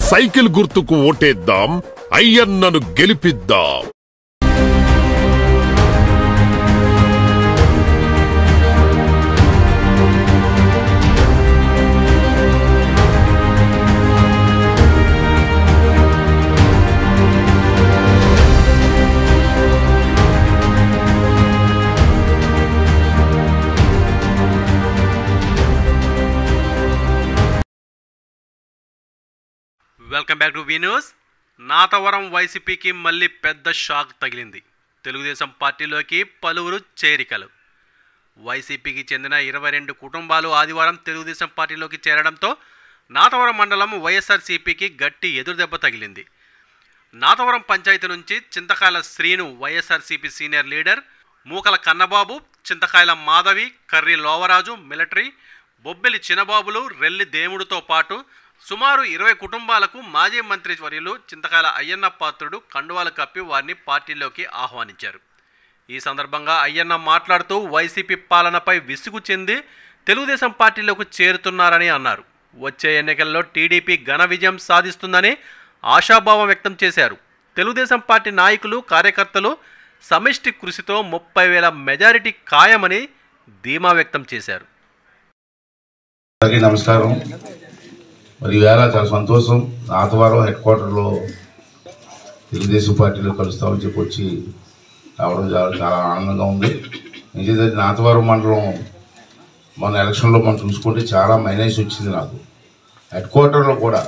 Cycle గుర్తుకు ఓటేద్దాం, అయ్యన్నను గెలిపిద్దాం. Welcome back to V news. Nathavaram వైసీపీకి మళ్ళీ పెద్ద షాక్ తగిలింది. తెలుగుదేశం పార్టీలోకి పలువురు చేరికలు. వైసీపీకి చెందిన 22 కుటుంబాలు ఆదివారం తెలుగుదేశం పార్టీలోకి చేరడంతో నాతవరం మండలం వైఎస్ఆర్సీపీకి గట్టి ఎదురుదెబ్బ తగిలింది. నాతవరం పంచాయతీ నుంచి చింతకాయల శ్రీను వైఎస్ఆర్సీపీ సీనియర్ లీడర్, మూకల కన్నబాబు, చింతకాయల మాధవి, కర్రి లోవరాజు, మిలిటరీ, బొబ్బెలి చిన్నబాబులు, రెల్లి దేవుడితో పాటు సుమారు 20 కుటుంబాలకు మాజీ మంత్రి వర్యులు చింతకాయల అయ్యన్న పాత్రుడు కండువాలు కప్పి వారిని పార్టీలోకి ఆహ్వానించారు. ఈ సందర్భంగా అయ్యన్న మాట్లాడుతూ వైసీపీ పాలనపై విసుగు చెంది తెలుగుదేశం పార్టీలోకి చేరుతున్నారని అన్నారు. వచ్చే ఎన్నికల్లో టీడీపీ ఘన విజయం సాధిస్తుందని ఆశాభావం వ్యక్తం చేశారు. తెలుగుదేశం పార్టీ నాయకులు, కార్యకర్తలు సమిష్టి కృషితో 30,000 మెజారిటీ ఖాయమని ధీమా వ్యక్తం చేశారు. నమస్కారం. మరి ఈవేళ చాలా సంతోషం. నాతవరం హెడ్ క్వార్టర్లో తెలుగుదేశం పార్టీలో కలుస్తామని చెప్పి వచ్చి రావడం చాలా ఆనందంగా ఉంది. నిజంగా నాతవరం మండలం మన ఎలక్షన్లో మనం చూసుకుంటే చాలా మైనస్ వచ్చింది నాకు. హెడ్ క్వార్టర్లో కూడా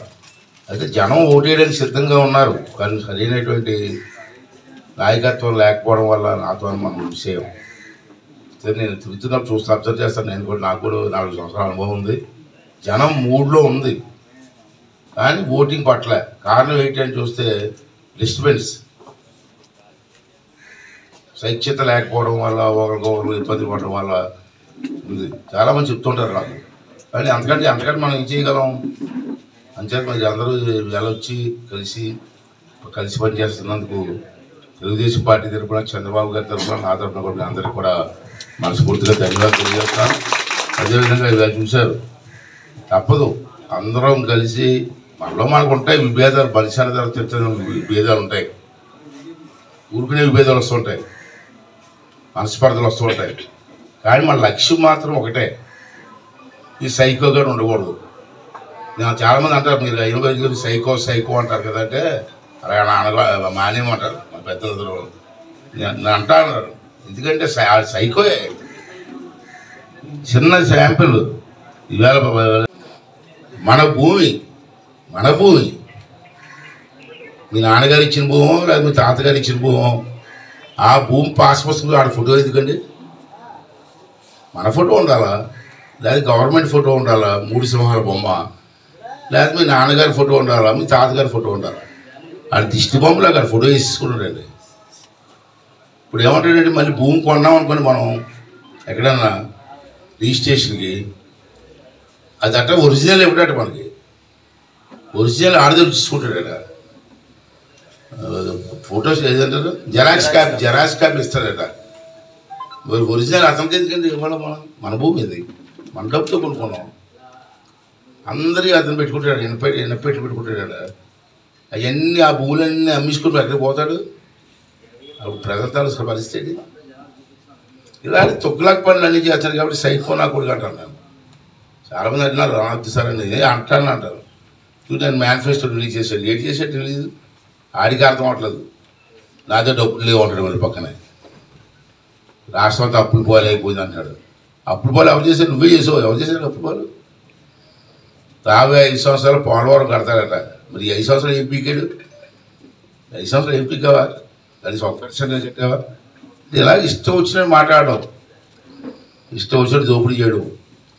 అయితే జనం ఓటేయడానికి సిద్ధంగా ఉన్నారు, కానీ సరైనటువంటి నాయకత్వం లేకపోవడం వల్ల నాతవరం మనం విషయం. నేను తిరుగుతున్నప్పుడు చూస్తే అబ్జర్వ్ చేస్తాను. నేను కూడా, నాకు కూడా 4 సంవత్సరాల అనుభవం ఉంది. జనం మూడ్లో ఉంది, కానీ ఓటింగ్ పట్ల కారణం ఏంటని చూస్తే డిస్టర్బెన్స్, సైక్యత లేకపోవడం వల్ల, ఒకరికొకరు ఇబ్బంది పడడం వల్ల ఉంది. చాలామంది చెప్తుంటారు నాకు. కానీ అంతకంటే మనం ఏం చేయగలం? అంచేత మరి అందరూ వెళ్ళొచ్చి కలిసి పనిచేస్తున్నందుకు తెలుగుదేశం పార్టీ తరఫున, చంద్రబాబు గారి తరఫున, నా తరఫున కూడా అందరికీ కూడా మనస్ఫూర్తిగా ధన్యవాదాలు తెలియజేస్తాను. అదేవిధంగా ఇవాళ చూశారు, తప్పదు, అందరం కలిసి మనకు ఉంటాయి విభేదాలు, బలిశాల ధర తిట్టడం విభేదాలు ఉంటాయి, ఊరుకునే విభేదాలు వస్తుంటాయి, మనస్పర్ధలు వస్తుంటాయి. కానీ మన లక్ష్యం మాత్రం ఒకటే, ఈ సైకోగా ఉండకూడదు. నేను చాలామంది అంటారు, మీరు అయిన సైకో అంటారు కదా, అంటే అలా మానేమంటారు మన పెద్దలందరూ. నేను అంటాను, ఎందుకంటే సైకోయే. చిన్న శాంపిల్, ఇవాళ మన భూమి మీ నాన్నగారు ఇచ్చిన భూమో లేదా మీ తాతగారు ఇచ్చిన భూమో, ఆ భూమి పాస్ పుస్తకంలో ఆడ ఫోటో ఎందుకండి? మన ఫోటో ఉండాలా, లేదా గవర్నమెంట్ ఫోటో ఉండాలా, 3 సింహాల బొమ్మ, లేదా మీ నాన్నగారి ఫోటో ఉండాలా, మీ తాతగారి ఫోటో ఉండాలా? ఆడ దిష్టి బొమ్మలో అక్కడ ఫోటో వేసేసుకుంటాడండి. ఇప్పుడు ఏమంటాడంటే, మళ్ళీ భూమి కొన్నాం అనుకోండి మనం ఎక్కడన్నా రిజిస్ట్రేషన్కి, అది అట్ట ఒరిజినల్ ఇవ్వడట, మనకి ఒరిజినల్ ఆడదలు తీసుకుంటాడట. ఫొటోస్ ఏదంటారు, జెరాక్స్ కాపీ ఇస్తాడట. ఒరిజినల్ అతనికి ఎందుకంటే ఇవ్వడం? మన భూమి ఇది, మన డబ్బుతో కొనుక్కున్నాం. అందరికీ అతను పెట్టుకుంటాడు, ఎన్నపెట్టి పెట్టుకుంటాడట. అవన్నీ ఆ భూములన్నీ అమ్మించుకుంటూ ఎక్కడికి పోతాడు? అప్పుడు ప్రజల తాలూకు పరిస్థితి. ఇలాంటి తొక్కులాక పనులు అన్నీ చేస్తాడు కాబట్టి సైకో నా కొడుకు అంటాను నేను. చాలామంది అంటున్నారు, రానొద్దు సార్ అని అంటారు. నేను మేనిఫెస్టో రిలీజ్ చేశాడు, ఏం చేసాడు రిలీజ్? ఆడికి అర్థం అవ్వట్లేదు. నాతో డబ్బులు లేవు అంటాడు. మళ్ళీ పక్కనే రాష్ట్రం అంతా అప్పులు పోలే అయిపోయింది అంటాడు. అప్పులు పోలే ఎవరు చేశారు? నువ్వే చేసావు. ఎవరు చేశాడు అప్పులు పోలు? 5 సంవత్సరాలు పోలవరం కడతాడట. మరి 5 సంవత్సరాలు ఏం పీకాడు? 5 సంవత్సరాలు ఏం పీకావా? దాన్ని 1% కట్టావా? ఇలా ఇష్టం వచ్చినట్టు మాట్లాడడం, ఇష్టం వచ్చినట్టు దోపిడీ చేయడం,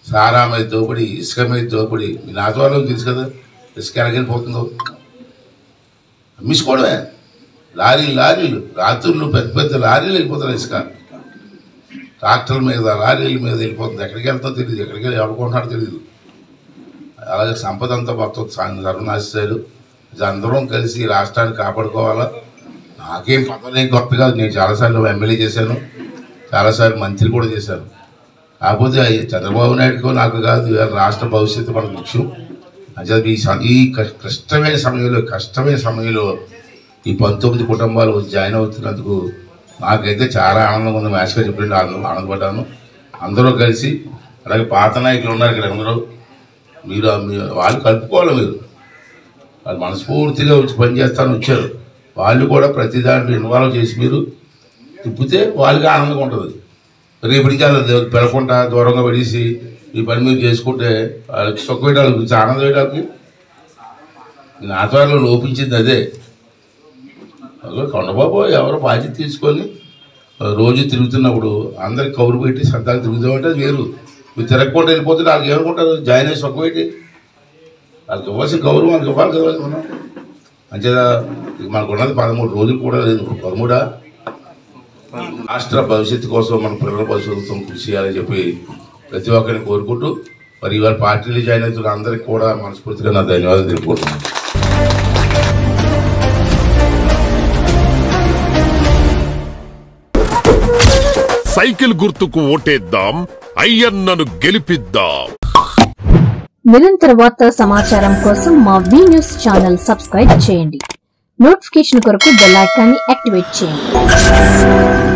సారా మీద దోపిడీ, ఇసుక మీద దోపిడీ. మీ నాతవరం తెలుసు కదా, ఇసుక ఎలాగెళ్ళిపోతుందో. అమ్మించుకోవడమే. లారీలు రాత్రులు పెద్ద లారీలు వెళ్ళిపోతారు. ఇసుక ట్రాక్టర్ల మీద, లారీల మీద వెళ్ళిపోతుంది. ఎక్కడికి వెళ్తాం తెలియదు, ఎక్కడికి ఎవడుకుంటున్నాడో తెలియదు. అలాగే సంపద అంతా మొత్తం సర్వనాశిస్తాడు. అందరం కలిసి రాష్ట్రాన్ని కాపాడుకోవాలా. నాకేం పదవి కొత్త కాదు, నేను చాలాసార్లు ఎమ్మెల్యే చేశాను, చాలాసార్లు మంత్రి కూడా చేశాను. కాకపోతే చంద్రబాబు నాయుడుకో నాకు కాదు, రాష్ట్ర భవిష్యత్తు మనకు ముఖ్యం. అంటే ఈ కష్టమైన సమయంలో ఈ 19 కుటుంబాలు జాయిన్ అవుతున్నందుకు నాకైతే చాలా ఆనందంగా ఉంది. మ్యాచ్గా చెప్పినట్టు ఆనందపడ్డాను. అందరూ కలిసి అలాగే పాత నాయకులు ఉన్నారు ఇక్కడ అందరూ, మీరు వాళ్ళు కలుపుకోవాలి. మీరు వాళ్ళు మనస్ఫూర్తిగా వచ్చి పనిచేస్తాను వచ్చారు. వాళ్ళు కూడా ప్రతి దాంట్లో ఇన్వాల్వ్ చేసి మీరు తిప్పితే వాళ్ళకి ఆనందంగా ఉంటుంది. రేపు నుంచి వాళ్ళు పెరగకుండా దూరంగా పడేసి ఈ పని మీరు చేసుకుంటే వాళ్ళకి సుఖ వేయడానికి ఆనందం వేయడానికి నా త్వరలో లోపించింది అదే. కొండబాబు ఎవరో బాధ్యత తీసుకొని రోజు తిరుగుతున్నప్పుడు అందరికి కౌరు పెట్టి సరదాగా తిరుగుతామంటే అది వేరు. మీరు తిరగకుండా వెళ్ళిపోతే వాళ్ళకి ఏమనుకుంటారు, జాయిన్ అయ్యి సుఖ పెట్టి వాళ్ళకి ఇవ్వాల్సిన గౌరవం వాళ్ళకి ఇవ్వాలి కదా మనం. అంచేదా మనకు ఉన్నది 13 రోజులు కూడా లేదు. 13 రాష్ట్ర భవిష్యత్తు కోసం మన పిల్లల భవిష్యత్తు కోసం కృషి చేయాలని చెప్పి ప్రతి ఒక్కరిని కోరుకుంటూ మరి ఇవాళ పార్టీలు జాయిన్ అవుతున్న అందరికీ కూడా మనస్ఫూర్తిగా నా ధన్యవాదాలు తెలుపుకుంటున్నాను. సైకిల్ గుర్తుకు ఓటేద్దాం, అయ్యన్నను గెలిపిద్దాం. నిరంతర వార్తా సమాచారం కోసం మా వి న్యూస్ ఛానల్ సబ్స్క్రైబ్ చేయండి. నోటిఫికేషన్ కొరకు బెల్ ఐకాన్ని యాక్టివేట్ చేయండి.